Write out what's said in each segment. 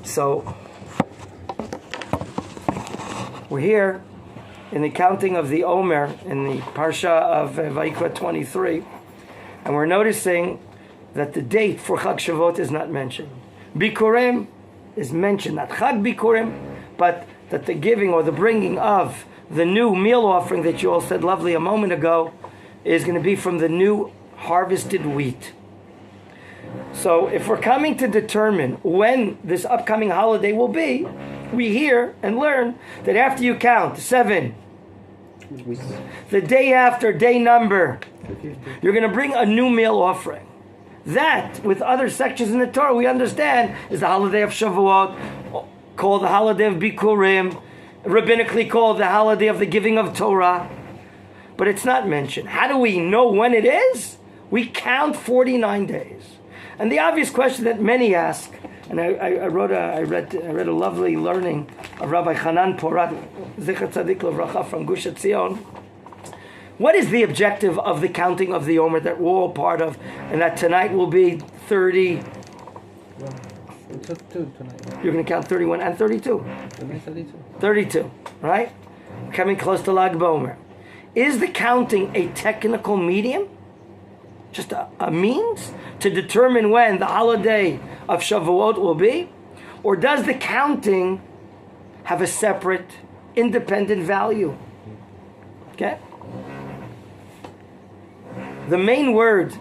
So we're here in the counting of the Omer in the Parsha of Vayikra 23, and we're noticing that the date for Chag Shavuot is not mentioned. Bikurim is mentioned, not Chag Bikurim, but that the giving or the bringing of the new meal offering that you all said lovely a moment ago is going to be from the new harvested wheat. So if we're coming to determine when this upcoming holiday will be, we hear and learn that after you count 7, the day after day number, you're going to bring a new meal offering. That, with other sections in the Torah, we understand is the holiday of Shavuot, called the holiday of Bikurim, rabbinically called the holiday of the giving of Torah. But it's not mentioned. How do we know when it is? We count 49 days. And the obvious question that many ask, and I read a lovely learning of Rabbi Hanan Porat, Zichar Tzadik Livracha from Gush Etzion. What is the objective of the counting of the Omer that we're all part of, and that tonight will be 30? We took 2 tonight. You're going to count 31 and 32? 32, right? Coming close to Lag BaOmer. Is the counting a technical medium? Just a means to determine when the holiday of Shavuot will be? Or does the counting have a separate, independent value? Okay? The main word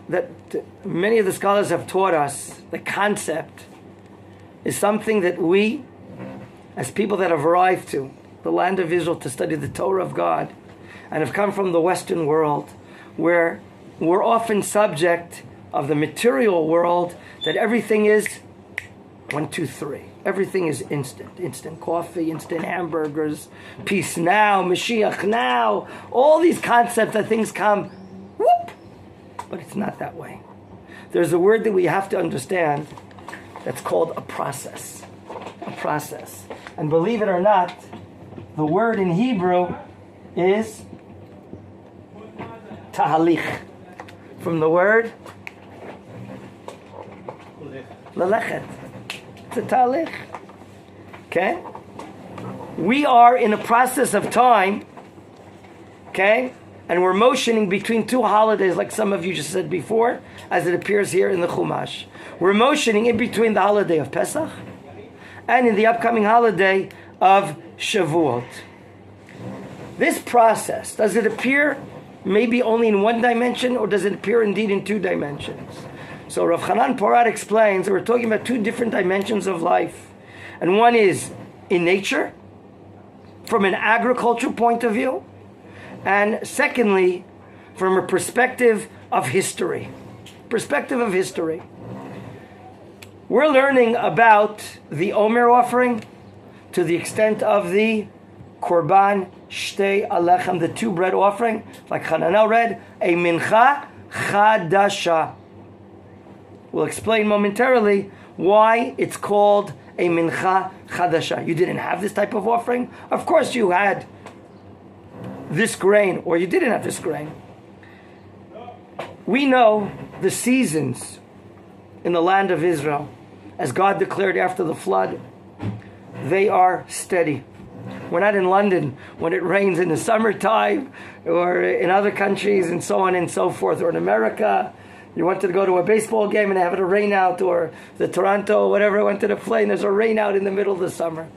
that many of the scholars have taught us, the concept, is something that we, as people that have arrived to the land of Israel to study the Torah of God, and have come from the Western world, where we're often subject of the material world, that everything is 1, 2, 3. Everything is instant coffee, instant hamburgers, peace now, Mashiach now, all these concepts that things come, whoop, but it's not that way. There's a word that we have to understand that's called a process. A process. And believe it or not, the word in Hebrew is tahalich. From the word lalechet. It's a tahalich. Okay? We are in a process of time, okay? And we're motioning between 2 holidays, like some of you just said before, as it appears here in the Chumash. We're motioning in between the holiday of Pesach and in the upcoming holiday of Shavuot. This process, does it appear maybe only in one dimension, or does it appear indeed in 2 dimensions? So Rav Hanan Porat explains that we're talking about 2 different dimensions of life. And one is in nature, from an agricultural point of view, and secondly, from a perspective of history. Perspective of history. We're learning about the Omer offering to the extent of the Korban Shtei Alechem, the 2 bread offering, like Hananel read, a mincha chadasha. We'll explain momentarily why it's called a mincha chadasha. You didn't have this type of offering? Of course you had this grain, or you didn't have this grain. We know the seasons in the land of Israel, as God declared after the flood, they are steady. We're not in London when it rains in the summertime, or in other countries and so on and so forth, or in America. You wanted to go to a baseball game and have it a rain out, or the Toronto, whatever, wanted to play and there's a rain out in the middle of the summer.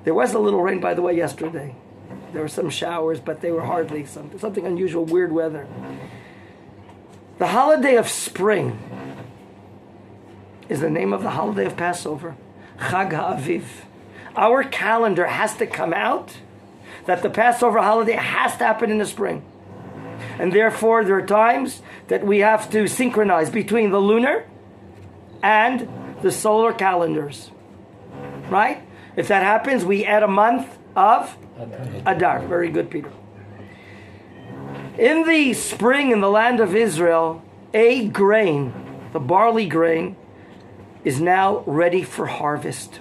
There was a little rain, by the way, yesterday. There were some showers, but they were hardly something unusual, weird weather. The holiday of spring is the name of the holiday of Passover, Chag HaAviv. Our calendar has to come out that the Passover holiday has to happen in the spring. And therefore, there are times that we have to synchronize between the lunar and the solar calendars. Right? If that happens, we add a month of Adar. Very good, Peter. In the spring in the land of Israel, a grain, the barley grain, is now ready for harvest.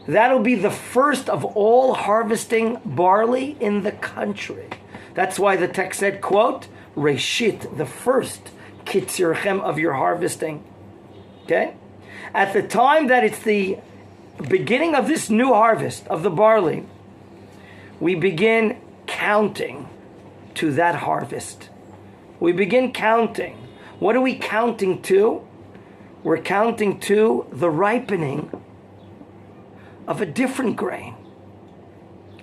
That'll be the first of all harvesting barley in the country. That's why the text said, quote, Reshit, the first kitzirchem of your harvesting. Okay? At the time that it's the beginning of this new harvest of the barley, we begin counting to that harvest. We begin counting. What are we counting to? We're counting to the ripening of a different grain.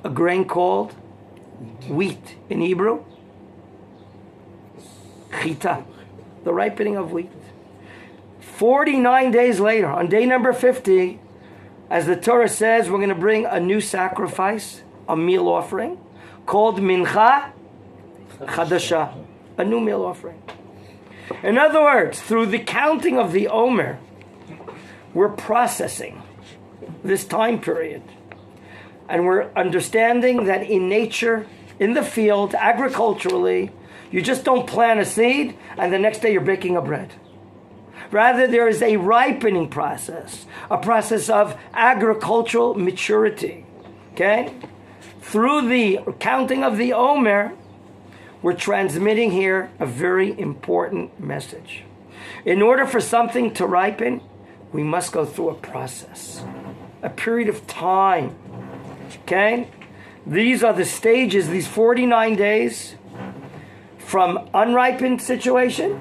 A grain called wheat in Hebrew. Chita. The ripening of wheat. 49 days later, on day number 50, as the Torah says, we're going to bring a new sacrifice, a meal offering, called Mincha Chadasha, a new meal offering. In other words, through the counting of the Omer, we're processing this time period. And we're understanding that in nature, in the field, agriculturally, you just don't plant a seed and the next day you're baking a bread. Rather, there is a ripening process, a process of agricultural maturity. Okay? Through the counting of the Omer, we're transmitting here a very important message. In order for something to ripen, we must go through a process, a period of time. Okay? These are the stages, these 49 days, from unripened situation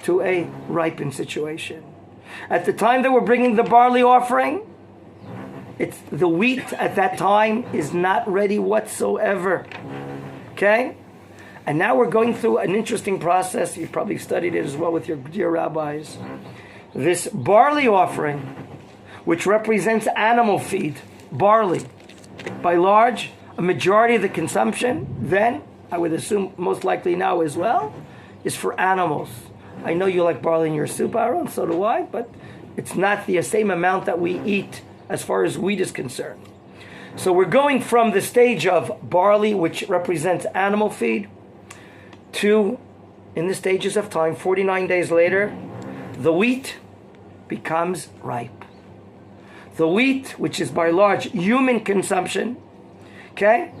to a ripened situation. At the time that we're bringing the barley offering, it's the wheat at that time is not ready whatsoever. Okay? And now we're going through an interesting process. You probably studied it as well with your dear rabbis. This barley offering, which represents animal feed, barley, by large, a majority of the consumption, then, I would assume most likely now as well, is for animals. I know you like barley in your soup, Aaron, so do I, but it's not the same amount that we eat as far as wheat is concerned. So we're going from the stage of barley, which represents animal feed, to, in the stages of time, 49 days later, the wheat becomes ripe. The wheat, which is by large human consumption, okay,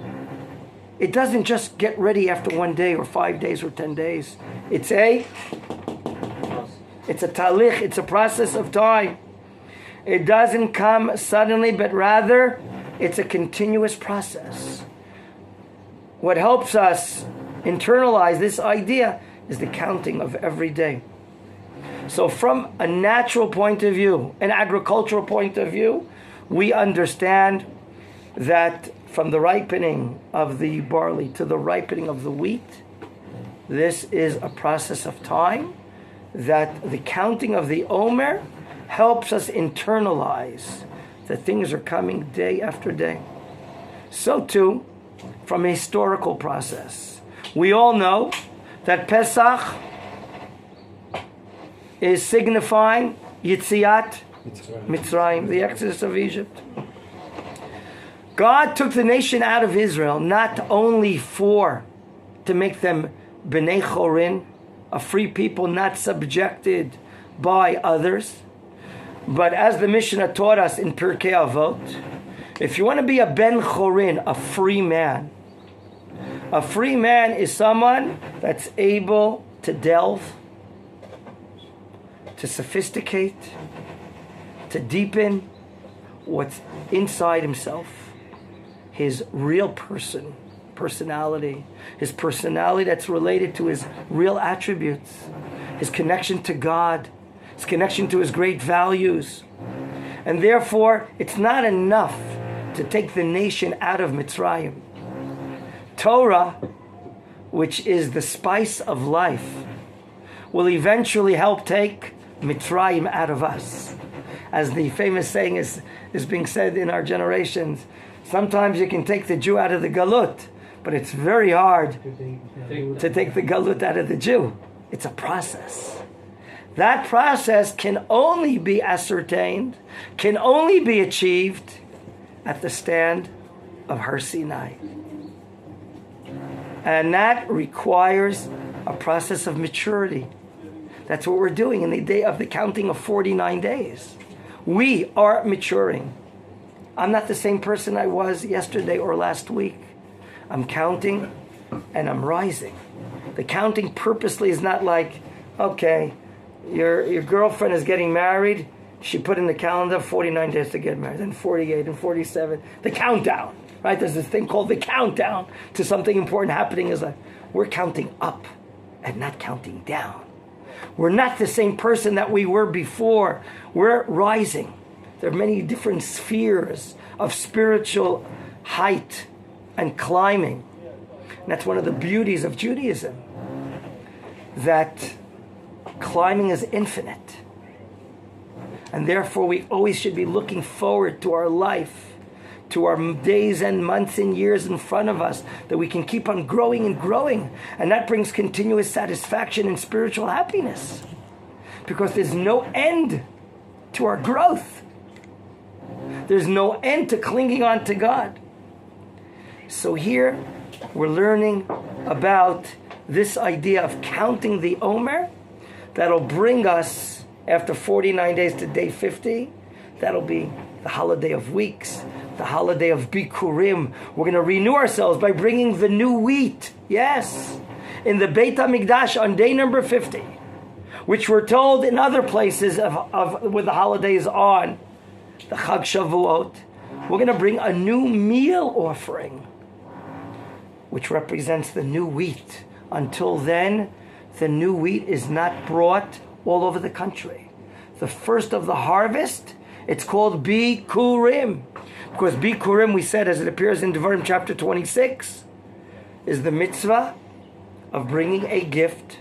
it doesn't just get ready after 1 day or 5 days or 10 days. It's a talich, it's a process of time. It doesn't come suddenly, but rather it's a continuous process. What helps us internalize this idea is the counting of every day. So from a natural point of view, an agricultural point of view, we understand that from the ripening of the barley to the ripening of the wheat, this is a process of time that the counting of the Omer helps us internalize that things are coming day after day. So too, from a historical process. We all know that Pesach is signifying Yitziat Mitzrayim, the exodus of Egypt. God took the nation out of Israel not only to make them B'nai Chorin, a free people not subjected by others, but as the Mishnah taught us in Pirkei Avot, if you want to be a Ben Chorin, a free man is someone that's able to delve, to sophisticate, to deepen what's inside himself, his real personality, his personality that's related to his real attributes, his connection to God, his connection to his great values. And therefore, it's not enough to take the nation out of Mitzrayim. Torah, which is the spice of life, will eventually help take Mitzrayim out of us. As the famous saying is being said in our generations, sometimes you can take the Jew out of the Galut, but it's very hard to take the Galut out of the Jew. It's a process. That process can only be ascertained, can only be achieved at the stand of Har Sinai. And that requires a process of maturity. That's what we're doing in the day of the counting of 49 days. We are maturing. I'm not the same person I was yesterday or last week. I'm counting and I'm rising. The counting purposely is not like, okay, your girlfriend is getting married. She put in the calendar 49 days to get married, then 48 and 47. The countdown, right? There's this thing called the countdown to something important happening. Is like we're counting up and not counting down. We're not the same person that we were before. We're rising. There are many different spheres of spiritual height and climbing. And that's one of the beauties of Judaism, that climbing is infinite. And therefore we always should be looking forward to our life, to our days and months and years in front of us, that we can keep on growing and growing. And that brings continuous satisfaction and spiritual happiness, because there's no end to our growth. There's no end to clinging on to God. So here we're learning about this idea of counting the Omer. That'll bring us, after 49 days to day 50, that'll be the holiday of weeks, the holiday of Bikurim. We're going to renew ourselves by bringing the new wheat. Yes, in the Beit HaMikdash on day number 50, which we're told in other places of with the holidays on, the Chag Shavuot, we're going to bring a new meal offering, which represents the new wheat. Until then, the new wheat is not brought all over the country. The first of the harvest, it's called Bikurim. Because Bikurim, we said, as it appears in Devarim chapter 26, is the mitzvah of bringing a gift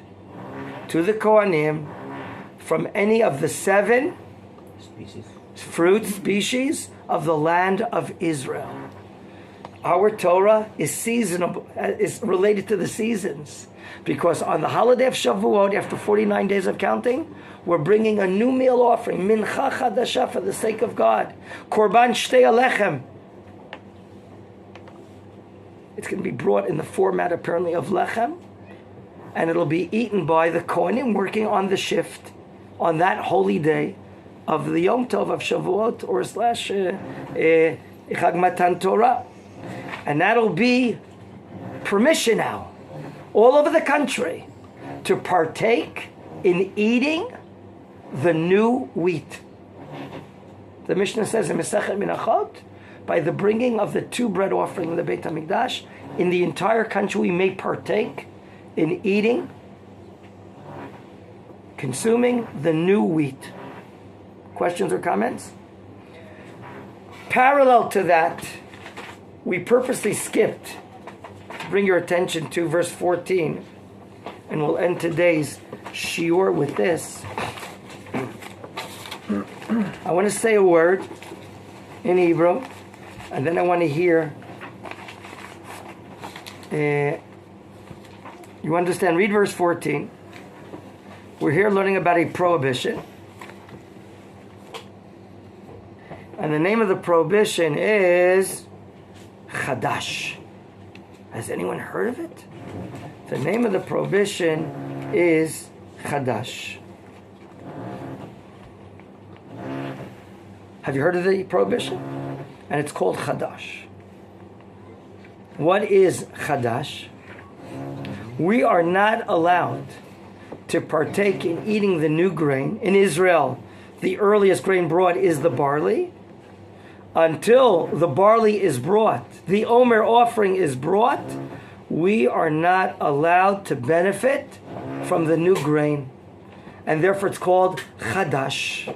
to the Kohanim from any of the 7 fruit species of the land of Israel. Our Torah is seasonable, is related to the seasons, because on the holiday of Shavuot, after 49 days of counting, we're bringing a new meal offering, mincha chadasha, for the sake of God. Korban shtei alechem. It's going to be brought in the format, apparently, of lechem, and it'll be eaten by the Kohanim working on the shift on that holy day of the Yom Tov of Shavuot, or slash Chag Matan Torah. And that'll be permission now, all over the country, to partake in eating the new wheat. The Mishnah says in Masechet Menachot, by the bringing of the 2 bread offering in the Beit HaMikdash, in the entire country we may partake in eating, consuming the new wheat. Questions or comments? Parallel to that, we purposely skipped to bring your attention to verse 14, and we'll end today's shiur with this. I want to say a word in Hebrew, and then I want to hear. You understand? Read verse 14. We're here learning about a prohibition. And the name of the prohibition is Chadash. Has anyone heard of it? The name of the prohibition is Chadash. Have you heard of the prohibition? And it's called Chadash. What is Chadash? We are not allowed to partake in eating the new grain. In Israel, the earliest grain brought is the barley. Until the barley is brought, the Omer offering is brought, we are not allowed to benefit from the new grain. And therefore it's called Chadash.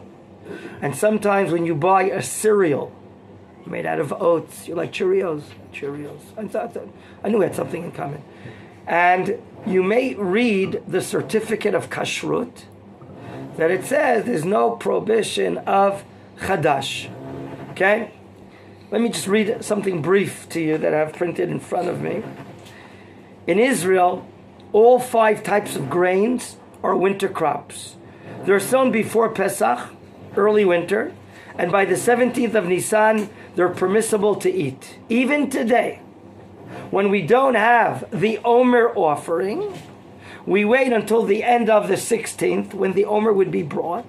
And sometimes when you buy a cereal made out of oats, you're like Cheerios. I knew we had something in common. And you may read the certificate of kashrut, that it says there's no prohibition of Chadash. Okay? Let me just read something brief to you that I have printed in front of me. In Israel, all 5 types of grains are winter crops. They're sown before Pesach, early winter, and by the 17th of Nisan, they're permissible to eat. Even today, when we don't have the Omer offering, we wait until the end of the 16th, when the Omer would be brought,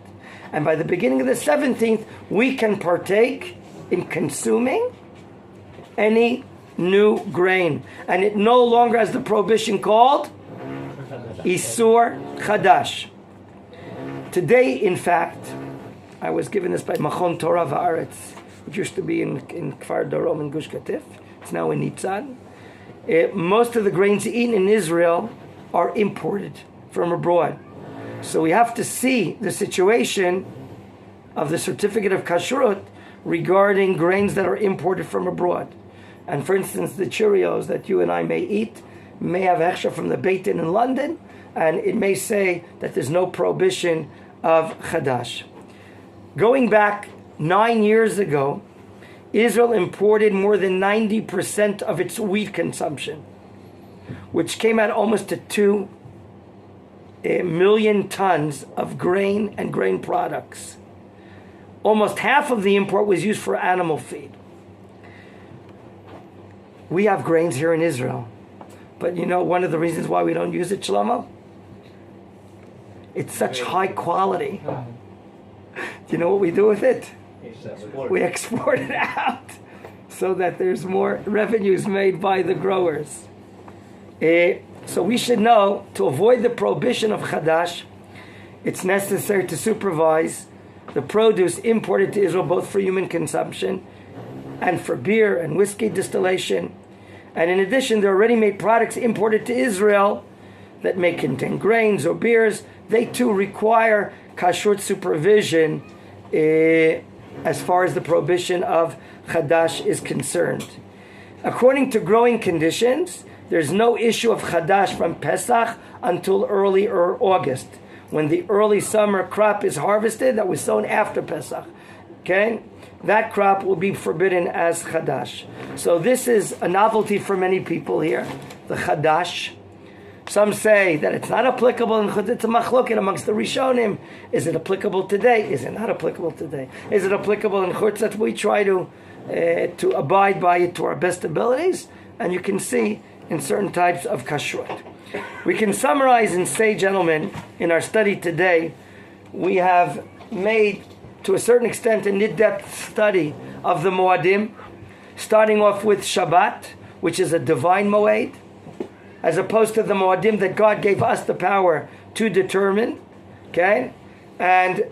and by the beginning of the 17th, we can partake in consuming any new grain. And it no longer has the prohibition called Isur Chadash. Today, in fact, I was given this by Machon Torah Va'aretz, which used to be in Kfar Darom in Gush Katif. It's now in Nitzan. Most of the grains eaten in Israel are imported from abroad. So we have to see the situation of the certificate of kashrut regarding grains that are imported from abroad. And for instance, the Cheerios that you and I may eat may have extra from the Beit Din in London, and it may say that there's no prohibition of Chadash. Going back 9 years ago, Israel imported more than 90% of its wheat consumption, which came out almost to 2 million tons of grain and grain products. Almost half of the import was used for animal feed. We have grains here in Israel, but you know one of the reasons why we don't use it, Shlomo? It's such high quality. Do you know what we do with it? We export it out so that there's more revenues made by the growers. So we should know, to avoid the prohibition of Chadash, it's necessary to supervise the produce imported to Israel both for human consumption and for beer and whiskey distillation. And in addition, there are ready-made products imported to Israel that may contain grains or beers. They too require kashrut supervision as far as the prohibition of Chadash is concerned. According to growing conditions, there's no issue of Chadash from Pesach until early August, when the early summer crop is harvested that was sown after Pesach. Okay? That crop will be forbidden as Chadash. So this is a novelty for many people here, the Chadash. Some say that it's not applicable in Chutz. It's a machloket amongst the Rishonim. Is it applicable today? Is it not applicable today? Is it applicable in Chutz? That we try to abide by it to our best abilities. And you can see in certain types of kashrut. We can summarize and say, gentlemen, in our study today, we have made, to a certain extent, an in-depth study of the Moadim, starting off with Shabbat, which is a divine Moed, as opposed to the Moadim that God gave us the power to determine. Okay? And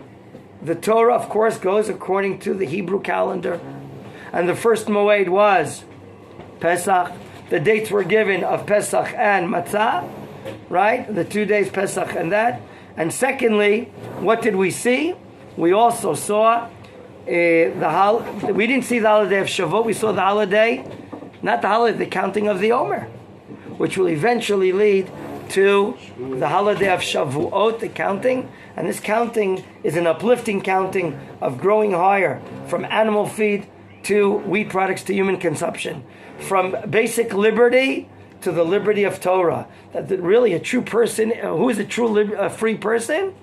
the Torah, of course, goes according to the Hebrew calendar. And the first Moed was Pesach. The dates were given of Pesach and Matzah, right? The 2 days, Pesach and that. And secondly, what did we see? We also saw we didn't see the holiday of Shavuot. We saw the holiday, not the holiday, the counting of the Omer, which will eventually lead to the holiday of Shavuot, the counting. And this counting is an uplifting counting of growing higher from animal feed to wheat products to human consumption. From basic liberty to the liberty of Torah. That really a true person, who is a true free person?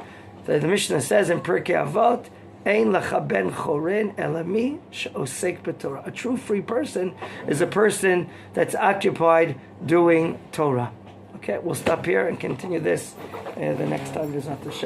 The Mishnah says in Pirkei Avot, Ein lecha ben chorin elami she'osek b'Torah. A true free person is a person that's occupied doing Torah. Okay, we'll stop here and continue this the next time.